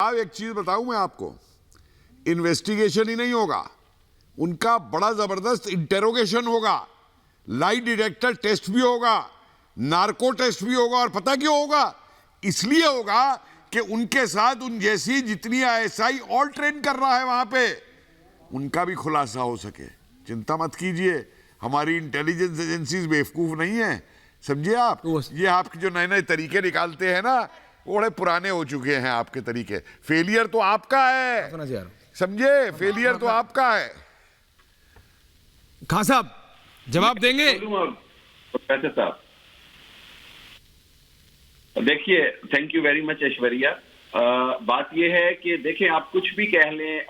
साहब एक चीज बताऊं मैं आपको, इन्वेस्टिगेशन ही नहीं होगा, उनका बड़ा जबरदस्त इंटेरोगेशन होगा, लाई डिटेक्टर टेस्ट भी होगा, नार्को टेस्ट भी होगा। और पता क्यों होगा? इसलिए होगा कि उनके साथ उन जैसी जितनी आईएसआई और ट्रेन कर रहा है वहां पे, उनका भी खुलासा हो सके। चिंता मत कीजिए, हमारी इंटेलिजेंस एजेंसीज बेवकूफ नहीं है, समझिए आप। ये आपके जो नए नए तरीके निकालते हैं ना, वो बड़े पुराने हो चुके हैं आपके तरीके। फेलियर तो आपका है, समझे, फेलियर तो आपका है। खान साहब जवाब देंगे? प्रोफेसर साहब देखिए, thank you very much Aishwarya. बात यह है कि देखें, आप कुछ भी कह लें,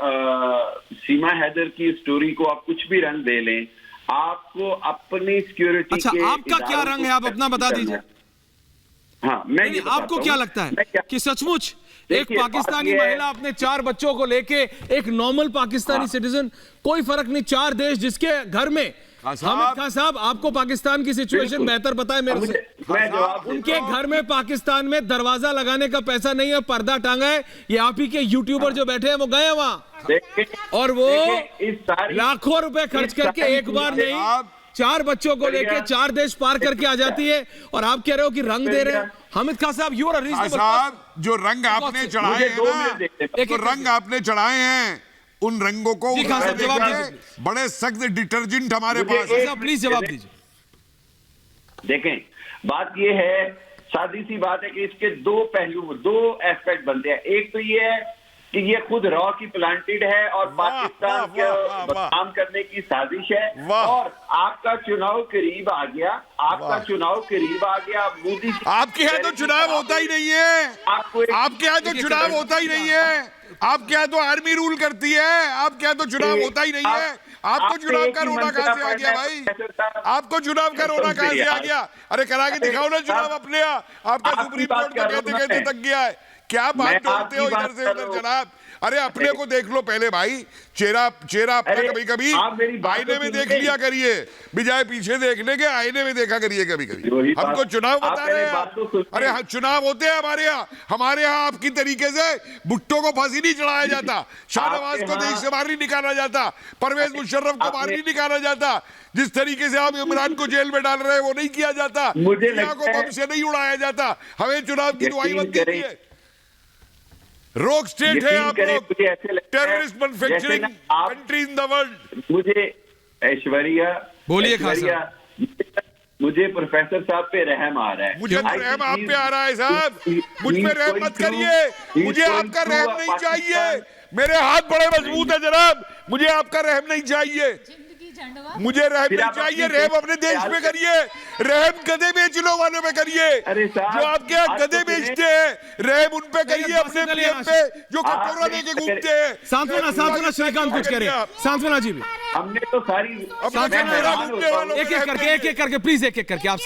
सीमा हैदर की स्टोरी को आप कुछ भी रंग दे लें, आपको अपनी सिक्योरिटी अच्छा, के आपका क्या रंग है, आप अपना बता दीजिए। हाँ, मैं ये आपको क्या लगता है कि सचमुच एक पाकिस्तानी महिला अपने 4 बच्चों को लेके, एक नॉर्मल पाकिस्तानी सिटीजन, कोई फर्क नहीं, 4 देश जिसके घर में, हामिद खान साहब आपको पाकिस्तान की सिचुएशन बेहतर पता है मेरे से, उनके घर में पाकिस्तान में दरवाजा लगाने का पैसा नहीं है, पर्दा टांगा है। ये आप ही के यूट्यूबर जो बैठे हैं वो गए वहां और वो लाखों रुपए खर्च करके एक बार नहीं 4 बच्चों को लेके 4 देश पार करके आ जाती है, और आप कह रहे हो कि रंग दे रहे हैं। हामिद खान साहब, यू आर रीजनेबल साहब, जो रंग आपने चढ़ाए हैं ना, तो रंग आपने चढ़ाए हैं, उन रंगों को बड़े सख्त डिटर्जेंट हमारे पास है। प्लीज जवाब दीजिए। देखें, बात ये है, सादी सी बात है कि इसके 2 पहलू, 2 एस्पेक्ट बनते हैं। एक तो ये है कि ये खुद रॉ की प्लांटेड है और पाकिस्तान के बदनाम करने की साजिश है, और आपका चुनाव करीब आ गया, आपका चुनाव करीब आ गया। मोदी आपके यहाँ तो चुनाव होता ही नहीं है, आपके यहाँ तो चुनाव होता ही नहीं है, आपके यहाँ तो आर्मी रूल करती है, आपके यहाँ तो चुनाव होता ही नहीं है। आपको चुनाव का रोना कहां से आ गया भाई? आपको चुनाव का रोना कहां से आ गया? अरे करा के दिखाओ ना चुनाव अपने यहाँ। आपका सुप्रीम कोर्ट तो कहते कहते थक गया है। क्या बात ढूंढते हो इधर से उधर जनाब? अरे अपने को देख लो पहले भाई, चेहरा अपना कभी कभी आईने में देख लिया करिए, बजाय पीछे देखने के आईने में देखा करिए कभी कभी। हमको चुनाव बता रहे हैं? अरे चुनाव होते हैं हमारे यहाँ आपकी तरीके से भुट्टो को फांसी नहीं चढ़ाया जाता, शाहनवाज को देश से बाहर नहीं निकाला जाता, परवेज मुशर्रफ को बाहर नहीं निकाला जाता, जिस तरीके से आप इमरान को जेल में डाल रहे हैं वो नहीं किया जाता, दुनिया को बम से नहीं उड़ाया जाता। हमें चुनाव की दुआई मत दीजिए। रोग स्टेट है आप लोग, terrorist manufacturing country in the world. मुझे ऐश्वर्या, बोलिए खान साहब, मुझे प्रोफेसर साहब पे रहम आ रहा है। मुझे तो रहम आप पे आ रहा है साहब, मुझ पे रहम मत करिए, मुझे आपका रहम नहीं चाहिए। मेरे हाथ बड़े मजबूत है जनाब, मुझे आपका रहम नहीं चाहिए, मुझे रहम नहीं चाहिए। रहम अपने देश पे करिए, रहम गधे बेचने वालों पे करिए, जो आपके यहाँ गधे बेचते हैं, रहम उन पे करिए, अपने पीएम पे जो कटोरा लेके घूमते हैं। सांत्वना श्रीकांत कुछ करे, सांत्वना जी भी। हमने तो सारी एक एक करके प्लीज, एक एक करके आप